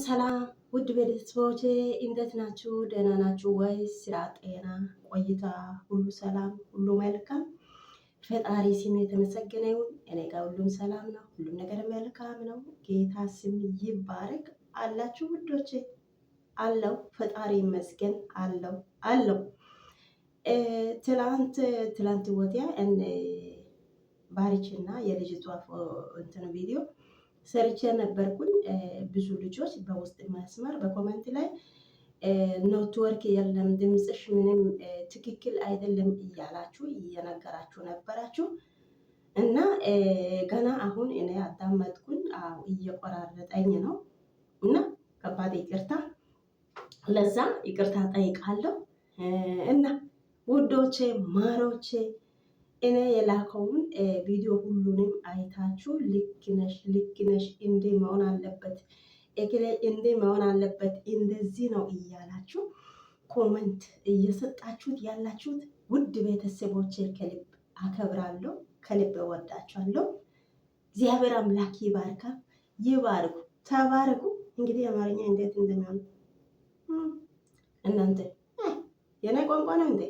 ሰላም ውድ ቤተሰቦቼ እንዴት ናችሁ? ደህና ናችሁ ወይ? ስራ፣ ጤና፣ ቆይታ ሁሉ ሰላም፣ ሁሉ መልካም። ፈጣሪ ስም የተመሰገነ ይሁን። እኔ ጋር ሁሉም ሰላም ነው፣ ሁሉም ነገር መልካም ነው። ጌታ ስም ይባረክ። አላችሁ ውዶቼ? አለው። ፈጣሪ ይመስገን አለው። ትላንት ወዲያ ባሪችና የልጅቷ እንትን ቪዲዮ ሰርቼ ነበርኩኝ። ብዙ ልጆች በውስጥ መስመር በኮመንት ላይ ኔትወርክ የለም፣ ድምፅሽ ምንም ትክክል አይደለም እያላችሁ እየነገራችሁ ነበራችሁ እና ገና አሁን እኔ አዳመጥኩኝ። እየቆራረጠኝ ነው እና ከባድ ይቅርታ፣ ለዛ ይቅርታ ጠይቃለሁ። እና ውዶቼ ማሮቼ እኔ የላከውን ቪዲዮ ሁሉንም አይታችሁ ልክ ነሽ እንዲህ መሆን አለበት እግሌ እንዲህ መሆን አለበት እንደዚህ ነው እያላችሁ ኮመንት እየሰጣችሁት ያላችሁት ውድ ቤተሰቦቼ ከልብ አከብራለሁ፣ ከልብ እወዳችኋለሁ። እግዚአብሔር አምላክ ይባርኩ፣ ተባረኩ። እንግዲህ አማርኛ እንዴት እንደሚሆን እናንተ የኔ ቋንቋ ነው እንዴ?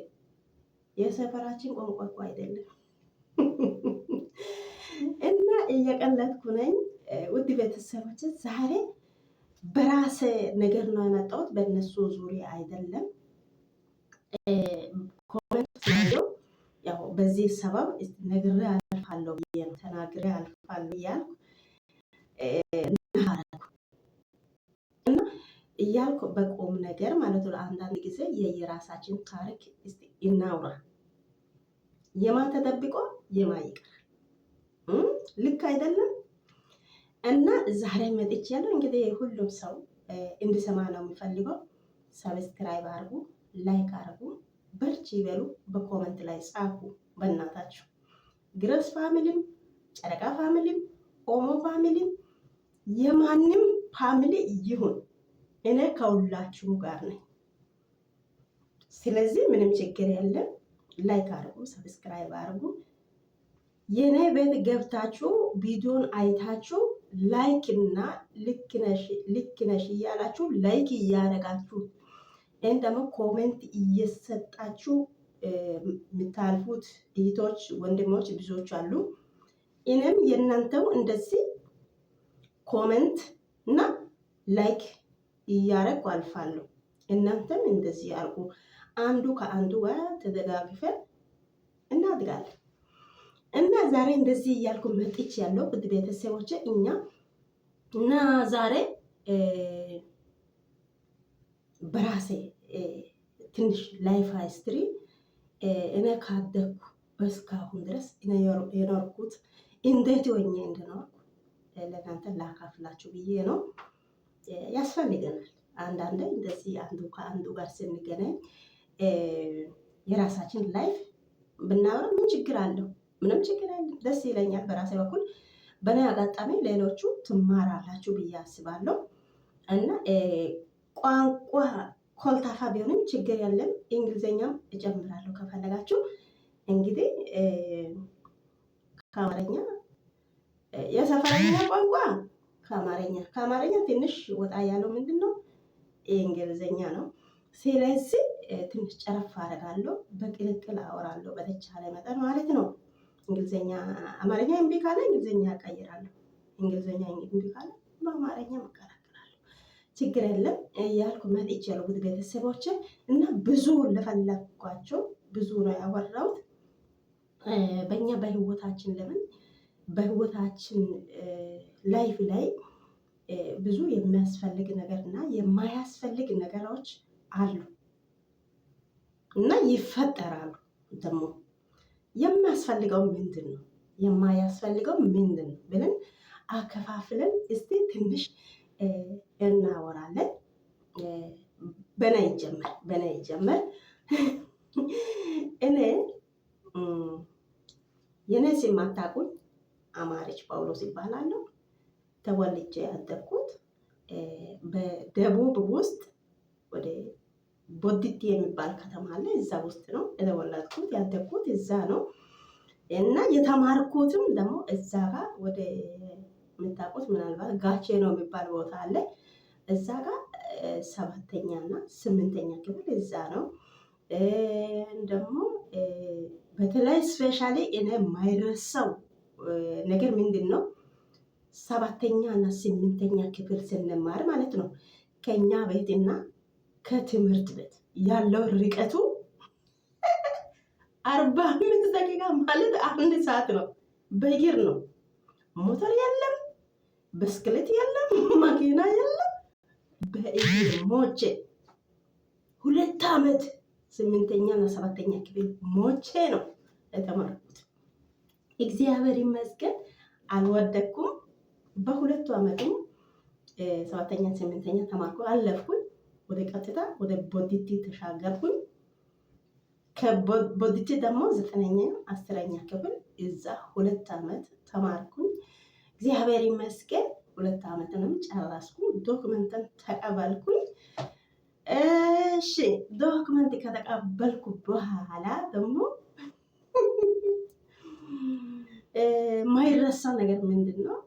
የሰፈራችን ቋንቋ እኮ አይደለም። እና እየቀለድኩ ነኝ ውድ ቤተሰቦች። ዛሬ በራሴ ነገር ነው የመጣሁት፣ በእነሱ ዙሪያ አይደለም። ኮመንት ያው በዚህ ሰበብ ነግሬ አልፋለሁ ብዬ ነው ተናግሬ አልፋለሁ እያልኩ እና እያልኩ በቆም ነገር ማለት ነው። አንዳንድ ጊዜ የየራሳችን ታሪክ እናውራ። የማ ተጠብቆ የማ ይቀር ልክ አይደለም። እና ዛሬ መጥቻለሁ። እንግዲህ ሁሉም ሰው እንዲሰማ ነው የሚፈልገው። ሰብስክራይብ አርጉ፣ ላይክ አርጉ፣ በርቺ ይበሉ፣ በኮመንት ላይ ጻፉ። በእናታችሁ ግረስ ፋሚሊም፣ ጨረቃ ፋሚሊም፣ ኦሞ ፋሚሊም የማንም ፋሚሊ ይሁን እኔ ከሁላችሁም ጋር ነኝ። ስለዚህ ምንም ችግር የለም። ላይክ አርጉ፣ ሰብስክራይብ አርጉ። የኔ ቤት ገብታችሁ ቪዲዮን አይታችሁ ላይክ እና ልክ ነሽ እያላችሁ ላይክ እያደረጋችሁ ይህን ደግሞ ኮሜንት እየሰጣችሁ የምታልፉት እህቶች ወንድሞች ብዙዎች አሉ። እኔም የእናንተው እንደዚህ ኮሜንት እና ላይክ እያደረጉ አልፋለሁ። እናንተም እንደዚህ አርጉ። አንዱ ከአንዱ ጋር ተደጋግፈን እናድጋለን። እና ዛሬ እንደዚህ እያልኩ መጥቼ ያለው ውድ ቤተሰቦቼ እና ዛሬ በራሴ ትንሽ ላይፍ ሂስትሪ እኔ ካደግኩ እስካሁን ድረስ የኖርኩት እንዴት ሆኜ እንደኖርኩ ለእናንተ ላካፍላችሁ ብዬ ነው። ያስፈልገናል አንዳንዴ እንደዚህ አንዱ ከአንዱ ጋር ስንገናኝ የራሳችን ላይፍ ብናወራ ምን ችግር አለው? ምንም ችግር አለ። ደስ ይለኛል። በራሴ በኩል በእኔ አጋጣሚ ሌሎቹ ትማራላችሁ ብዬ አስባለሁ። እና ቋንቋ ኮልታፋ ቢሆንም ችግር የለም። እንግሊዝኛም እጨምራለሁ ከፈለጋችሁ። እንግዲህ ከአማርኛ የሰፈረኛ ቋንቋ ከአማርኛ ትንሽ ወጣ ያለው ምንድን ነው? እንግሊዝኛ ነው። ስለዚህ ትንሽ ጨረፍ አደርጋለሁ፣ በቅልቅል አወራለሁ በተቻለ መጠን ማለት ነው። እንግሊዝኛ አማርኛ እምቢ ካለ እንግሊዝኛ እቀይራለሁ፣ እንግሊዝኛ እምቢ ካለ በአማርኛ እቀላቅላለሁ። ችግር የለም እያልኩ መጥቻለሁ ውድ ቤተሰቦቼ። እና ብዙ ለፈለኳቸው ብዙ ነው ያወራሁት። በእኛ በህይወታችን ለምን በህይወታችን ላይፍ ላይ ብዙ የሚያስፈልግ ነገር እና የማያስፈልግ ነገሮች አሉ እና ይፈጠራሉ። ደግሞ የሚያስፈልገው ምንድን ነው የማያስፈልገው ምንድን ነው ብለን አከፋፍለን እስቲ ትንሽ እናወራለን። በና ይጀመር። እኔ የኔ ስም አታውቁኝ፣ አማረች ጳውሎስ ይባላለሁ። ተወልጄ ያደግኩት በደቡብ ውስጥ ወደ ቦዲቲ የሚባል ከተማ አለ። እዛ ውስጥ ነው የተወለድኩት፣ ያደግኩት እዛ ነው እና የተማርኩትም ደግሞ እዛ ጋር ወደ የምታውቁት ምናልባት ጋቼ ነው የሚባል ቦታ አለ። እዛ ጋር 7ኛ እና 8ኛ ክፍል እዛ ነው። ደግሞ በተለይ ስፔሻሊ እኔ የማይረሳው ነገር ምንድን ነው 7ኛ እና 8ኛ ክፍል ስንማር ማለት ነው ከኛ ቤትና ከትምህርት ቤት ያለው ርቀቱ 45 ደቂቃ ማለት 1 ሰዓት ነው። በእግር ነው። ሞተር የለም፣ ብስክሌት የለም፣ መኪና የለም። በእግር ሞቼ 2 ዓመት 8ኛ እና 7ኛ ክፍል ሞቼ ነው የተማርኩት። እግዚአብሔር ይመስገን አልወደኩም። በ2 ዓመቱም 7ኛ 8ኛ ተማርኩ፣ አለፍኩኝ። ወደ ቀጥታ ወደ ቦዲቲ ተሻገርኩኝ። ከቦዲቲ ደግሞ 9ኛ 10ኛ ክፍል እዛ 2 ዓመት ተማርኩኝ። እግዚአብሔር ይመስገን 2 ዓመትንም ጨረስኩኝ። ዶክመንትን ተቀበልኩኝ። እሺ ዶክመንት ከተቀበልኩ በኋላ ደግሞ ማይረሳ ነገር ምንድን ነው?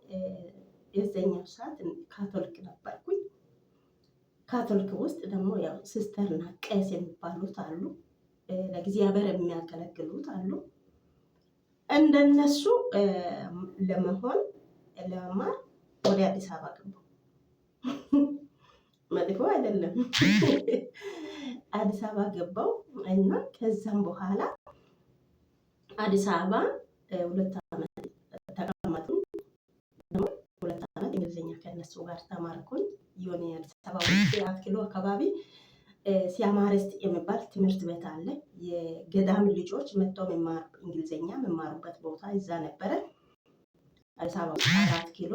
የዘኛው ሰዓት ካቶሊክ ነበርኩኝ። ካቶሊክ ውስጥ ደግሞ ያው ሲስተርና ቄስ የሚባሉት አሉ፣ ለእግዚአብሔር የሚያገለግሉት አሉ። እንደነሱ ለመሆን ለመማር ወደ አዲስ አበባ ገባሁ። መጥፎ አይደለም። አዲስ አበባ ገባሁ እና ከዛም በኋላ አዲስ አበባ 2 ዓመት ተቀመጡ። ደግሞ 2 ዓመት እንግሊዝኛ ከነሱ ጋር ተማርኩኝ። የሆነ አዲስ አበባ ውስጥ 4 ኪሎ አካባቢ ሲያማርስት የሚባል ትምህርት ቤት አለ። የገዳም ልጆች መጥተው እንግሊዝኛ የሚማሩበት ቦታ እዛ ነበረ። አዲስ አበባ ውስጥ 4 ኪሎ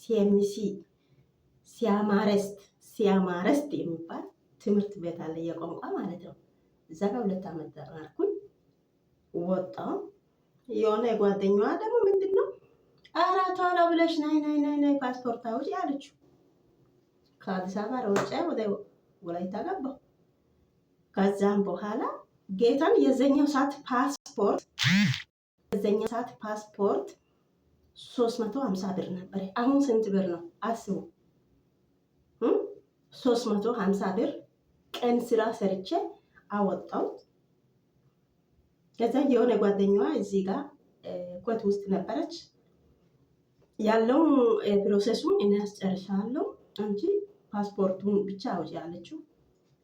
ሲኤምሲ ሲያማርስት የሚባል ትምህርት ቤት አለ፣ የቋንቋ ማለት ነው። እዛ ጋር 2 ዓመት ተማርኩኝ። ወጣሁ። የሆነ ጓደኛዋ ደግሞ ምንድን ነው ኧረ ቶሎ ብለሽ ናይ ፓስፖርት አውጪ አለችው። ከአዲስ አበባ ሮጬ ወደ ወላይታ ገባሁ። ከዛም በኋላ ጌታን የዘኛው ሰዓት ፓስፖርት 350 ብር ነበር። አሁን ስንት ብር ነው አስቡ። 350 ብር ቀን ስራ ሰርቼ አወጣሁት። ከዛ የሆነ ጓደኛዋ እዚህ ጋር ኮት ውስጥ ነበረች። ያለው ፕሮሰሱን እኔ አስጨርሻለሁ አንቺ ፓስፖርቱን ብቻ አውጪ አለችው።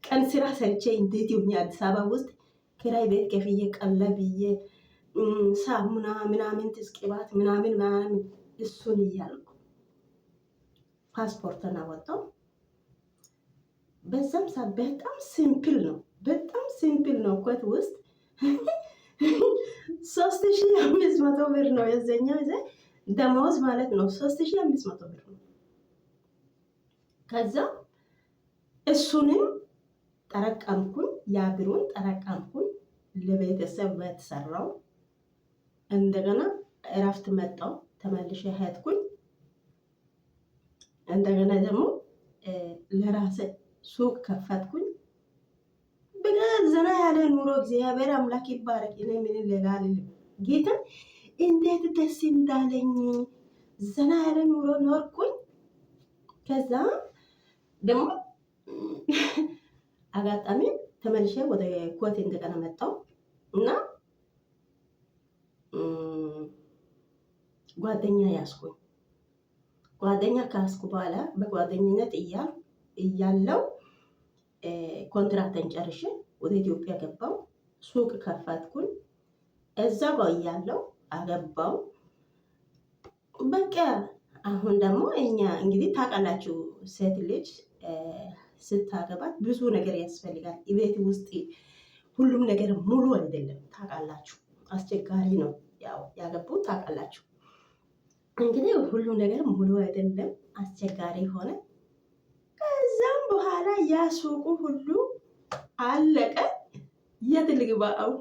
ቀን ስራ ሰርቼ እንዴት ይሁን አዲስ አበባ ውስጥ ኪራይ ቤት ከፍዬ ቀለብዬ ሳሙና ምናምን ትስቅባት ምናምን እሱን እያልኩ ፓስፖርትን አወጣው። በዛም ሰዓት በጣም ሲምፕል ነው። ኮት ውስጥ 3500 ብር ነው የዘኛው ደመወዝ ማለት ነው። 3500 ብር ነው። ከዛ እሱንም ጠረቀምኩኝ፣ ያ ብሩን ጠረቀምኩኝ፣ ለቤተሰብ በተሰራው እንደገና እረፍት መጣው፣ ተመልሼ ሄድኩኝ። እንደገና ደግሞ ለራሴ ሱቅ ከፈትኩኝ። በቃ ዘና ያለ ኑሮ እግዚአብሔር አምላክ ይባረክ። እኔ ምን ሌላ አልልም። ጌታ እንዴት ደስ እንዳለኝ ዘና ያለ ኑሮ ኖርኩኝ። ከዛ ደግሞ አጋጣሚ ተመልሼ ወደ ኮቴ እንደገና መጣሁ እና ጓደኛ ያስኩኝ። ጓደኛ ካስኩ በኋላ በጓደኝነት እያለው ኮንትራክተን ጨርሼ ወደ ኢትዮጵያ ገባው። ሱቅ ከፈትኩኝ። እዛ ጋር እያለው አገባው። በቃ አሁን ደግሞ እኛ እንግዲህ ታውቃላችሁ ሴት ልጅ ስታገባት ብዙ ነገር ያስፈልጋል። ቤት ውስጥ ሁሉም ነገር ሙሉ አይደለም። ታውቃላችሁ አስቸጋሪ ነው። ያው ያገቡት ታውቃላችሁ እንግዲህ ሁሉም ነገር ሙሉ አይደለም፣ አስቸጋሪ ሆነ። ከዛም በኋላ ያ ሱቁ ሁሉ አለቀ። የት ልግባው?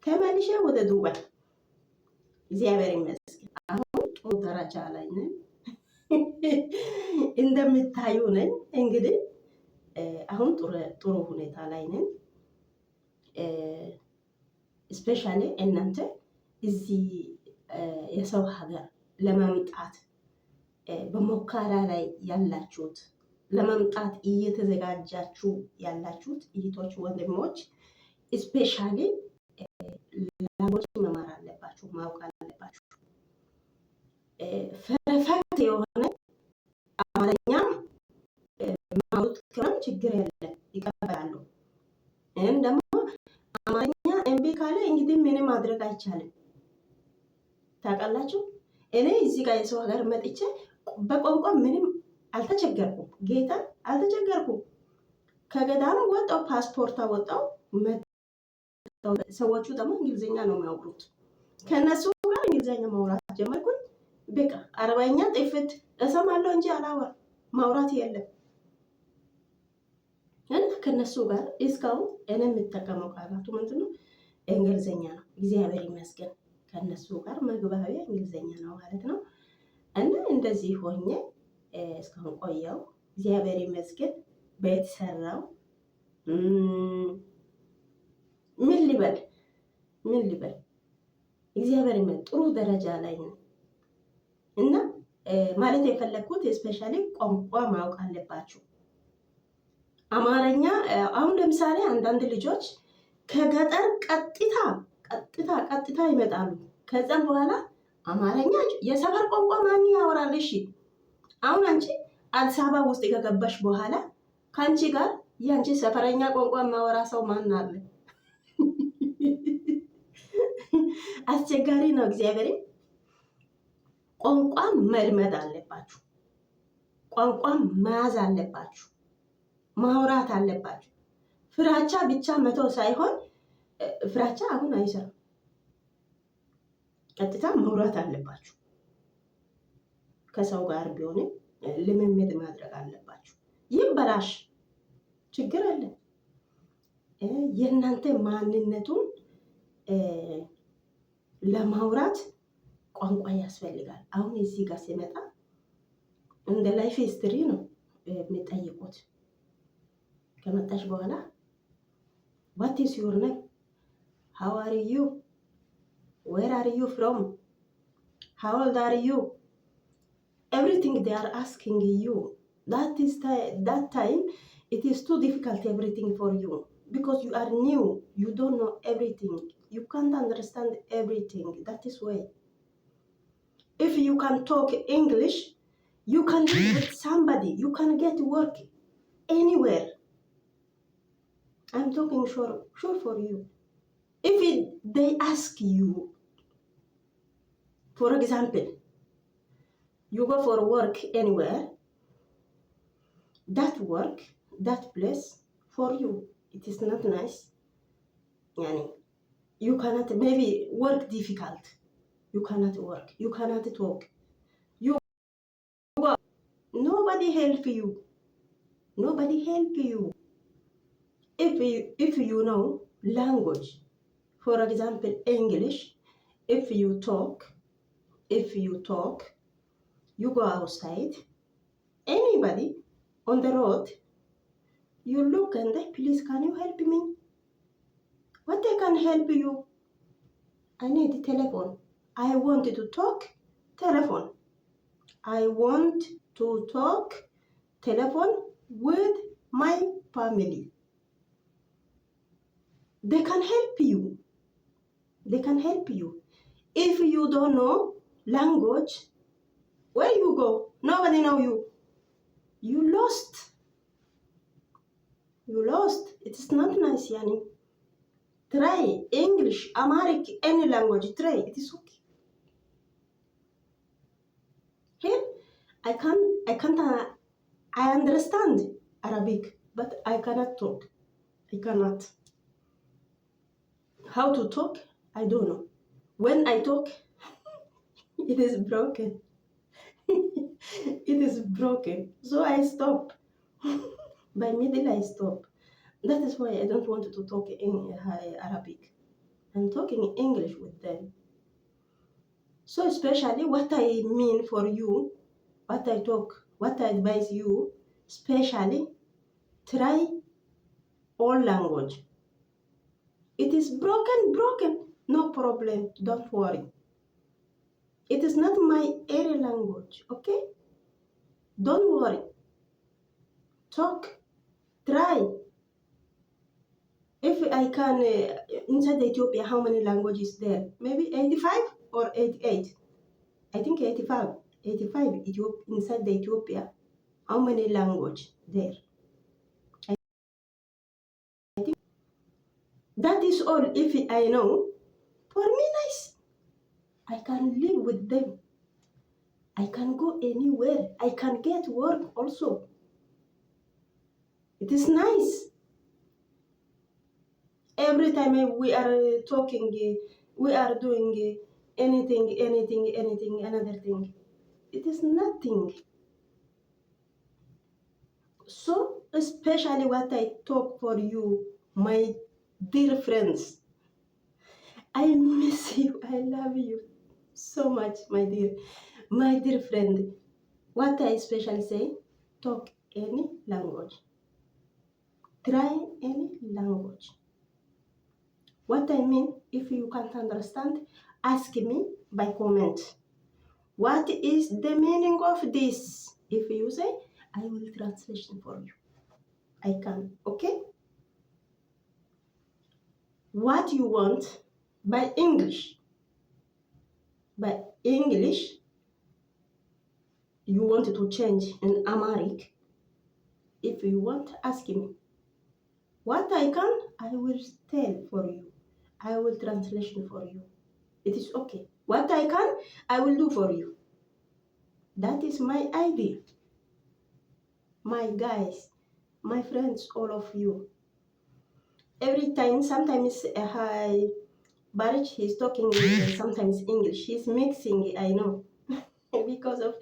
ተመልሼ ወደ ዱባይ። እግዚአብሔር ይመስገን አሁን ጥሩ ደረጃ ላይ ነን፣ እንደምታዩ ነኝ። እንግዲህ አሁን ጥሩ ሁኔታ ላይ ነን። ስፔሻሊ እናንተ እዚህ የሰው ሀገር ለመምጣት በሞከራ ላይ ያላችሁት ለመምጣት እየተዘጋጃችሁ ያላችሁት እህቶች፣ ወንድሞች ስፔሻሊ ላንጎች መማር አለባችሁ፣ ማወቅ አለባችሁ። ፐርፌክት የሆነ አማርኛ ማውራት ከሆነ ችግር የለም ይቀበላሉ። ይህም ደግሞ አማርኛ እምቢ ካለ እንግዲህ ምንም ማድረግ አይቻልም። ታውቃላችሁ፣ እኔ እዚህ ጋር የሰው ሀገር መጥቼ በቋንቋ ምንም አልተቸገርኩም፣ ጌታ አልተቸገርኩም። ከገዳም ወጣው፣ ፓስፖርት አወጣው። ሰዎቹ ደግሞ እንግሊዝኛ ነው የሚያወሩት። ከነሱ ጋር እንግሊዝኛ ማውራት ጀመርኩኝ። በቃ አረበኛ ጥፍት እሰማለሁ እንጂ አላወራም፣ ማውራት የለም። እና ከነሱ ጋር እስካሁን እኔ የምጠቀመው ቃላቱ ምንድን ነው? እንግሊዝኛ ነው። እግዚአብሔር ይመስገን ከነሱ ጋር መግባቢያ እንግሊዝኛ ነው ማለት ነው። እና እንደዚህ ሆኜ እስካሁን ቆየው። እግዚአብሔር ይመስገን። ቤት ሰራው። ምን ልበል እግዚአብሔር ይመስገን ጥሩ ደረጃ ላይ ነው። እና ማለት የፈለግኩት ስፔሻሊ ቋንቋ ማወቅ አለባችሁ። አማርኛ አሁን ለምሳሌ አንዳንድ ልጆች ከገጠር ቀጥታ ይመጣሉ። ከዛም በኋላ አማርኛ የሰፈር ቋንቋ ማን ያወራል? እሺ አሁን አንቺ አዲስ አበባ ውስጥ ከገባሽ በኋላ ከአንቺ ጋር የአንቺ ሰፈረኛ ቋንቋ የሚያወራ ሰው ማን አለ? አስቸጋሪ ነው። እግዚአብሔር ቋንቋ መልመድ አለባችሁ። ቋንቋ መያዝ አለባችሁ። ማውራት አለባችሁ። ፍራቻ ብቻ መተው ሳይሆን ፍራቻ አሁን አይሰራም። ቀጥታ ማውራት አለባችሁ። ከሰው ጋር ቢሆንም ልምምድ ማድረግ አለባችሁ። ይበላሽ ችግር አለ። የእናንተ ማንነቱን ለማውራት ቋንቋ ያስፈልጋል። አሁን እዚህ ጋር ሲመጣ እንደ ላይፍ ሂስትሪ ነው የሚጠይቁት። ከመጣሽ በኋላ what is your name? How are you? Where are you from? How old are you? Everything they are asking you. That time it is too difficult everything for you because you are new. You don't know everything. You can't understand everything. That is why. If you can talk English, you can live with somebody. You can get work anywhere. I'm talking sure for you. If they ask you, for example, you go for work anywhere, that place for you, it is not nice. You cannot, maybe work difficult. You cannot work. You cannot talk. Nobody help you. Nobody help you. If you know language, for example, English, if you talk, you go outside, anybody on the road, you look and say, please, can you help me? What I can help you? I need a telephone. I want to talk telephone. I want to talk telephone with my family. They can help you. They can help you. If you don't know language, where you go? Nobody know you. You lost. You lost. It is not nice, Yani. Try English, Amharic, any language. Try. It is okay. Here, I understand Arabic, but I cannot talk. I cannot. How to talk? I don't know. When I talk, it is broken. It is broken. So I stop. By middle, I stop. That is why I don't want to talk in Arabic. I'm talking English with them. So especially what I mean for you, what I talk, what I advise you, especially try all language. It is broken, no problem, don't worry. It is not my area language, okay? Don't worry. Talk. Try. If I can, inside Ethiopia, how many languages there? Maybe 85 or 88? I think 85. 85 inside the Ethiopia. How many language there? I think that is all. If I know, for me, nice. I can live with them. I can go anywhere. I can get work also. It is nice. Every time we are talking, we are doing anything, another thing. It is nothing. So, especially what I talk for you, my dear friends. I miss you. I love you so much, my dear friend. What I especially say, talk any language. Try any language. What I mean, if you can't understand, ask me by comment. What is the meaning of this? If you say, I will translation for you. I can, okay? What you want by English. By English, you want to change in Amharic. If you want, ask me. What I can, I will tell for you. I will translation for you. It is okay. What I can, I will do for you. That is my idea. My guys, my friends, all of you. Every time, sometimes Barich, he's talking sometimes English. He's mixing, I know, because of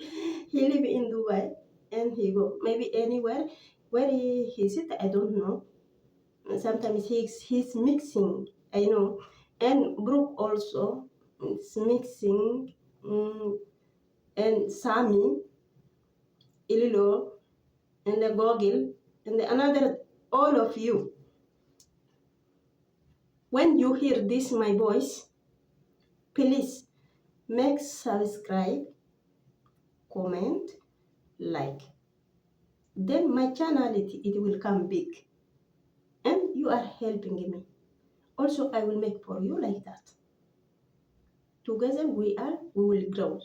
he live in Dubai and he go maybe anywhere where he sit, I don't know. Sometimes he's mixing, I know, and group also is mixing, and Sami, Ililo, and the Gogil, and the another, all of you. When you hear this, my voice, please make subscribe, comment, like. Then my channel, it will come big. And you are helping me. Also, I will make for you like that. Together we will grow.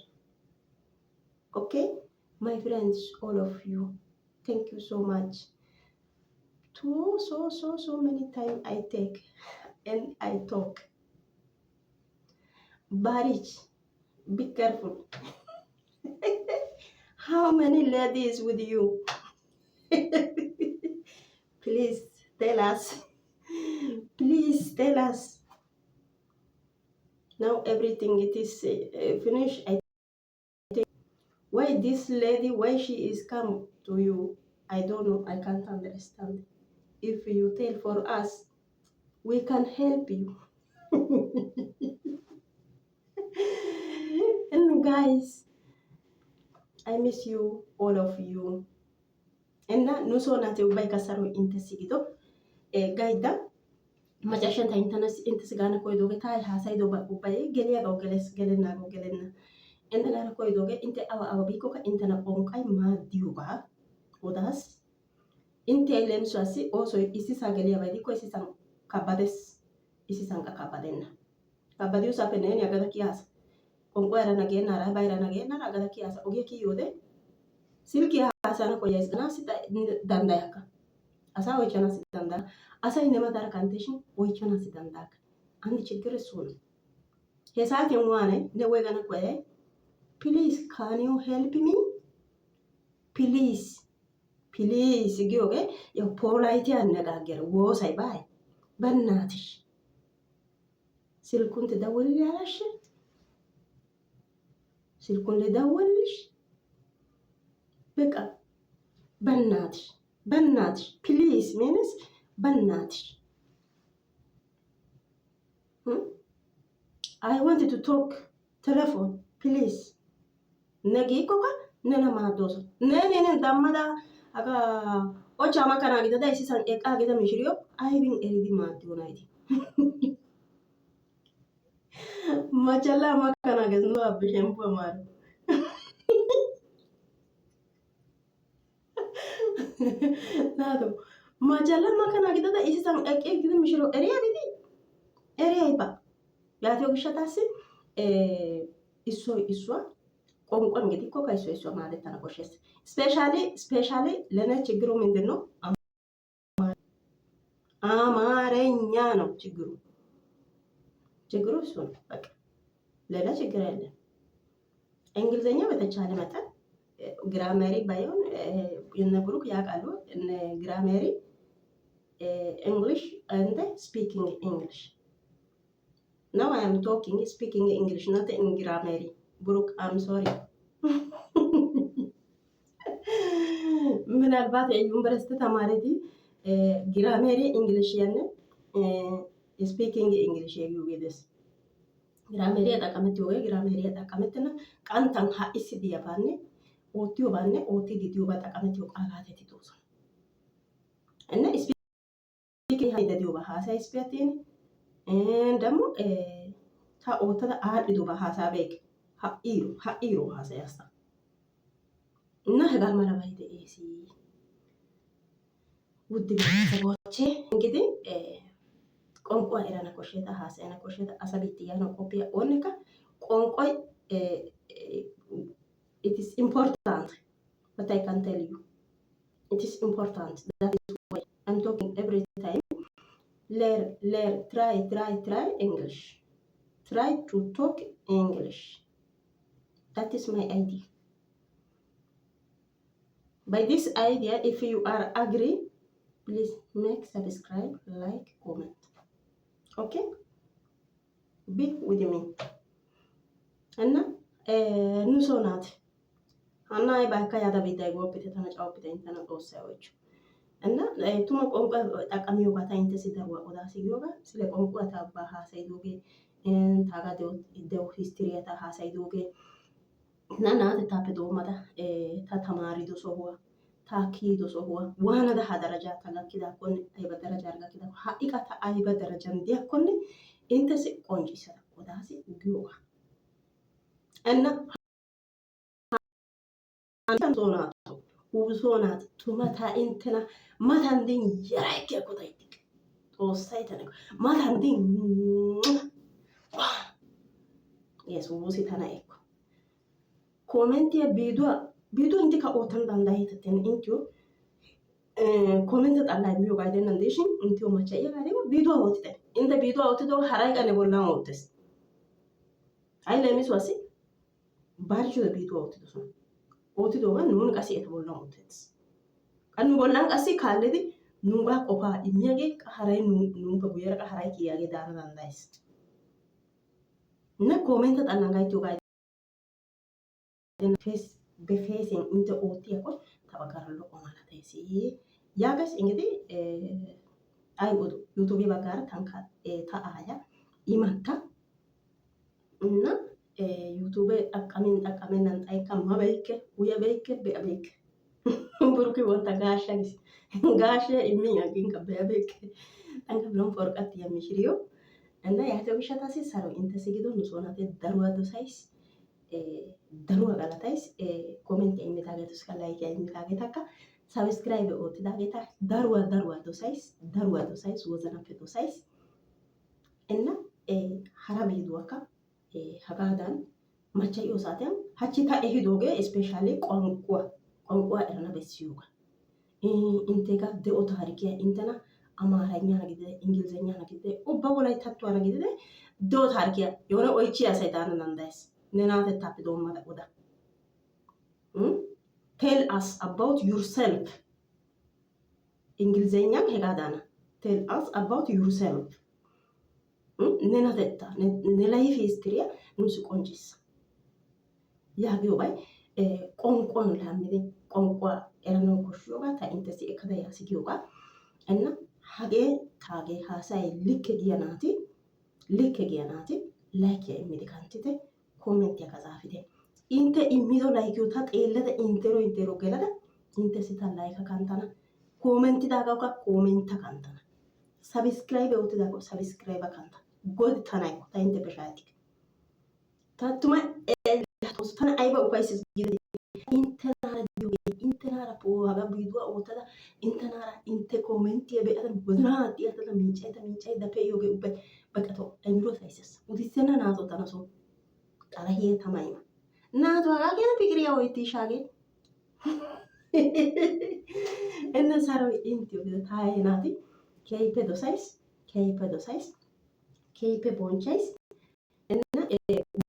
Okay? My friends, all of you, thank you so much. So many time I take and I talk. Barich, be careful. How many ladies with you? Please tell us. Please tell us. Now everything it is finished. I think why this lady, why she is come to you, I don't know. I can't understand. If you tell for us, we can help you. And guys, I miss you, all of you. And nuso nate ubay kasaro inta sigido. Gaida, macashan ta inta sigana ko doge tai hasay do ba ubay gelia go gelena go gelena. Inta gana ko doge inta awa biko ka inta na pongkay ma diuba. Odas. Inta elem suasi also isi sa gelia ba di ko isi sang kabades. Isi sang kakabadena. Kabadiu sa peneni agada kias. Pongkwera na gena ra bayra na gena agada kias. Oge ki yode. Silki asana ko yes na sita danda yaka. Asa oichana sitanda. Asa inema dara kanteshin oichana sitandaka. Andi chikere sun. Hesati mwane ne wegana kwe. Please, can you help me? Please. Please, gyoge yo polite annagagger wo sai bai. Bannati. Silkun tadawli yalash. Silkun le dawlish. Beka. Bannati. Bannati. Please means bannati. I wanted to talk telephone, please. Nagi koka nena madoso. Nene damada aga ocha makana gida da isi san eka gida mishriyo. I bin eridi madu naidi. Machala makana gida no abishempo amaru. Nato. Majalan makana kita da isi sang ek gitu mishiro area biti. Area iba. Yaati ogishataasi iswa ቋንቋን እንግዲህ እኮ ከእሷ ማለት ተነቆሸስ ስፔሻሊ ለነ ችግሩ ምንድን ነው? አማረኛ ነው ችግሩ እሱ ነው በቃ ሌላ ችግር የለም። እንግሊዝኛ በተቻለ መጠን ግራመሪ ባይሆን እነ ብሩክ ያውቃሉ። እነ ግራመሪ እንግሊሽ እንደ ስፒኪንግ እንግሊሽ ነው። አይ አም ቶኪንግ ስፒኪንግ እንግሊሽ ኖት ኢን ግራመሪ ብሩክ አም ሶሪ። ምናልባት የዩኒቨርሲቲ ተማሪቲ ግራመሪ እንግሊሽ ያነ ስፒኪንግ እንግሊሽ የዩጌደስ ግራመሪ ያጠቀመት ወይ ግራመሪ ያጠቀመትና ቃንታን ሀኢስ ዲያባኔ ኦቲዮ ባኔ ኦቲ ዲዲዮ ባጠቀመት ቃላት ትቶስ እና ስፒኪንግ ሀይደዲዮ ባሃሳ ስፒያቲን ደግሞ ታኦታ አድዱ ባሃሳ ቤክ ሀኢሮ ሃሳ ያስታ እና ህጋር መረባይ ደኤሲ ውድ ቤተሰቦቼ እንግዲህ ቋንቋ ኤራና ኮሼታ ሃሳና ኮሼታ አሳቢት ያኖ ኮፒያ ኦንካ ቋንቋ it is important but I can tell you it is important that is why I'm talking every time learn try English try to talk English that is my idea. By this idea, if you are agree, please make subscribe, like, comment. Okay? Be with me. እና ኑሶናት አና ባካ ያዳ ቢታይ ጎብተ ተነጫው ቢታይ ተነቆሰዎች እና ቱማ ቆንቋ ጠቃሚው ባታ ኢንተሲ ደርዋ ቆዳ ሲዮጋ ስለ ቆንቋ ታባ ሃሳይዶጌ ታጋደው ደው ሂስትሪያ ታ ሃሳይዶጌ ናናት ታፈዶ ማታ ተተማሪ ዶሶዋ ታኪዶ ሶዋ ዋና ዳ ደረጃ ተላኪዳ ኮን አይበ ደረጃ አርጋ ኪዳ ሀቂቃ ታ አይበ ደረጃ እንዲያ ኮን ኢንተስ ቆንጂ ሰራ ቆዳሲ ጊዮዋ እና አንተን ሶናቱ ውብሶናት ቱመታ እንትና ማታንዲን የራይከ ቆታይ ጦሳይ ተነක ማታንዲን የሱሲ ተናይኩ ኮሜንት ቪዲዮ እንት ከኦተን ዳንዳይተን ኢንቲዮ ኮሜንት ጣላ የሚው ጋይደን እንዴሽን ኢንቲዮ ማቻየ ጋዴ ቪዲዮ ወጥተ እንደ ቪዲዮ ወጥቶ ሐራይ ቀነ ቦላ ወጥስ አይ ለሚስ ወሲ ባርጆ ቪዲዮ ወጥቶ ጋር ኑን ቀሲ የተቦላ ወጥስ ቀኑ ቦላን ቀሲ ካለዲ ኑጋ ቆፋ ኢሚያጌ ሐራይ ኑ በጉየራ ሐራይ ኪያጌ ዳራ ዳንዳይስ እና ኮሜንት ጣላ ጋይቶ ጋይደ ፌስ በፌሲንግ እንደ ኦቲ ያቆ ተባካራሎ ማለት አይሲ ያገስ እንግዲህ አይወዱ ዩቲዩብ ባጋራ ታንካ ታአያ ይማካ እና ዩቲዩብ ጠቃሚን አንጣይ ከማበይከ ወያበይከ በአበይከ ብሩክ ወንታ ጋሻ የሚያገኝ ከበያበይከ አንከ ብሎም ፎርቀት የሚሽሪዮ እና ያተው ቢሻታሲ ሰራው ኢንተሲጊዶ ንሶናቴ ደርዋዶ ሳይስ darua galatais comment imitagetus like imitagetaka subscribe otidageta darua dosais wozana fetosais enna hara biduaka hagadan macha yosatem hachita ehidoge especially ቋንቋ erana besiyuga intega deo tarikiya intena አማርኛ ነገደ እንግሊዝኛ ነገደ ኦባ ወላይታቱ ነገደ deo tarikiya የሆነ ኦይቺ ያሳይታን ናንዳይስ Nenate tapido mada oda. Tell us about yourself. Ingilizenya hegadana. Tell us about yourself. Nenate ta. Ne life history nusu konjis. Yagyo bay qonkon lamide qonkwa erano koshoga ta intesi ekada yasigyoga. Enna hage tage hasay likke giyanati like ya imidikantite ኮሜንት ያከዛፍቴ ኢንተ ኢሚዶ ላይኪው ታጤለተ ኢንቴሮ ገለደ ኢንተ ሲታ ላይካ ካንታና ኮሜንት ዳጋውካ ኮሜንት ካንታና ሰብስክራይብ ወጥ ዳጋው ሰብስክራይብ ካንታ ጎድ ታናይ ታይንተ በሻቲ ታቱማ ተና አይባ ኡካይስ ጊዜ ኢንተናራ ፖ አጋ ቢዱ ወተዳ koomentiya be'adan wozanaa xiyyatada miiccayda pe'iyoogee ubbay bakka tawu aymiruwa sayssees. Utissenna naatoo tana soo xalahee tamayma. Naatoo hagaa keena fikiriya oyttiishsha hagee. Inne saroy inttiyo gido taayee naati keehippe dosays, keehippe bonchchays.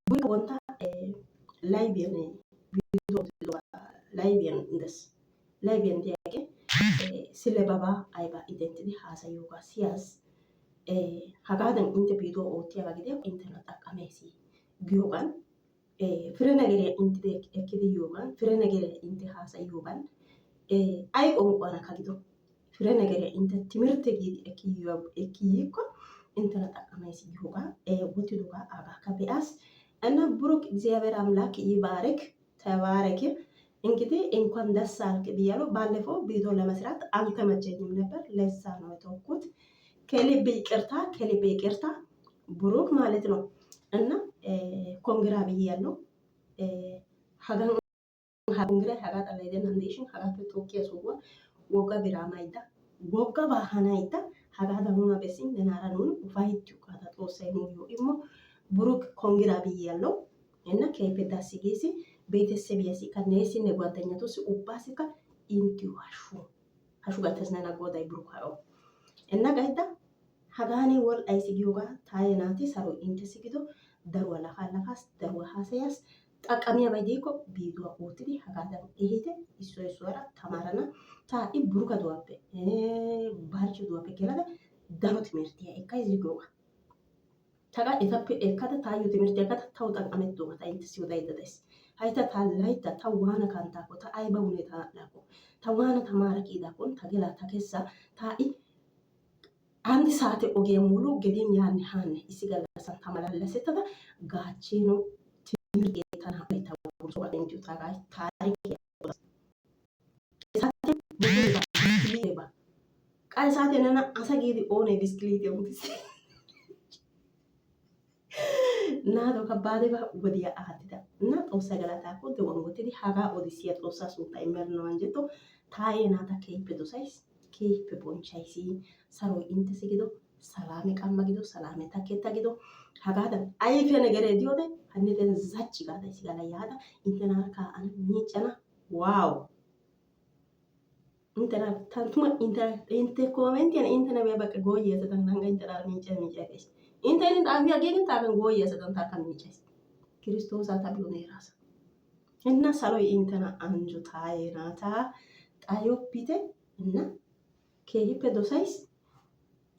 Buri wontta laybiyan des. Laybiyan diyagee silebabaa aybaa i denttidi haasayiyoogaa siyaas. Hagaadan intte biiduwa oottiyaba gidiyakko inttena xaqqamees giyogan fire negeriya intte ekkidi yiyoogan fire negeriya intte haasayiyogan ay qonqquwanakka gido fire negeriya intte timirtte giidi ekki yiikko inttena xaqqamees giyogaa wottidoogaa agaakka be'aas እና ብሩክ እግዚአብሔር አምላክ ይባርክ ተባረክ። እንግዲህ እንኳን ደስ አልክ ብያለሁ። ባለፈው ቪዲዮ ለመስራት አልተመቸኝም ነበር፣ ለዛ ነው የተውኩት። ከልብ ይቅርታ ብሩክ ማለት ነው። እና ኮንግራ ብያለሁ። ሀጋን ኮንግራ ሀጋ ጠላይደን አንዴሽን ሀጋ ቶኪያ ሱዋ ወጋ ቢራማይዳ ወጋ ባሃናይዳ ሀጋ ደሙና በሲን ነናራኑን ፋይቱ ካታ ጦሳይ ነው ኢሞ ብሩክ ኮንግራ ብያለሁ። እና ከይፈዳሲ ጊዜ ቤተሰብ ያሲ ከነሲነ ጓደኛቶስ ኡባሲካ ኢንቲዩ ሀሹ ጋተስነና ጎዳይ ብሩክ ሃዮ እና ጋይታ ሀጋኔ ወል አይሲጊዮጋ ታየናቲ ሰሮ ኢንተሲ ጊዶ ደርዋ ለፋለፋስ ደርዋ ሀሰያስ ጠቀሚያ ባይዲኮ ቢዱዋ ኦትዲ ሀጋዳን ይሄተ ይሶራ ተማረና ታኢ ብሩክ ዱዋፔ ባርቹ ዱዋፔ ገላዳ ዳሮ ትምህርቲያ ኤካይ ዚጎጋ taga etappe ekkada taayyo timirtiya ekkada tawu xaqqamettooga ta inttessi odaydda days. Hayta ta laytta ta waana kanttaakko ta ayba huneetan aadhdhaakko ta waana tamaara kiyidaakkon ta gelaa ta kessaa taa'i andi saate ogiya mulu gediyan yaanne haanne issi gallassan ta malalassettada gaachcheeno timirtee tana laytta wurssoga inttiyo tagaa taarikiya odas. Qa saate nena asa giidi oonee biskiliitiya utissee? Naadoo kabbaadeba wodiya aattida እና xoossa galataakko de'uwan wottidi hagaa odissiya xoossaa sunttaa immernawu anjjetto. Taayee naata keehippe dosays, keehippe bonchchays. Saroy inttessi gido, salaame qamma gido, salaame takketta gido. Hagaadan ayfiya negeree diyode hanniden zacci gaada issi galla yaada inttenaara kaa'ana miiccana waaw. Inttena tuma intte koomentiyan inttena be'a baqqa gooyyeesatan tanga inttenaara miiccaya gays. Intte ini xaafiya gin taagan gooyyeesatan taakka miiccays. Kiristoosaa ta biyo neeraasa. እና ሰሎይ ኢንተና አንጁ ታየናታ ጣዮፒቴ እና keehippe dosays.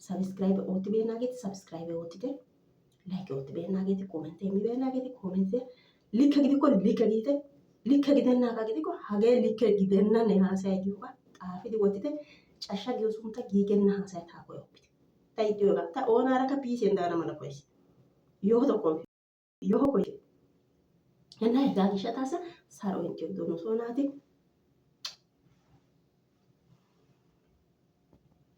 Subscribe oottibeenaageeti subscribe oottite, like oottibeenaageeti koomente immibeenaageeti koomente, likke gidikko likke giite, likke gidennaagaa gidikko hagee likke gidenna ne haasaya giyogaa xaafidi wottite. Cashsha giyo suntta giigenna haasaya taa koyoppite. Ta ixxiyogaa ta oonaarakka piisiyan daana mala koyays. Yoho koyke. እና hegaa gishshataassa saro inttiyo gido nu soo naati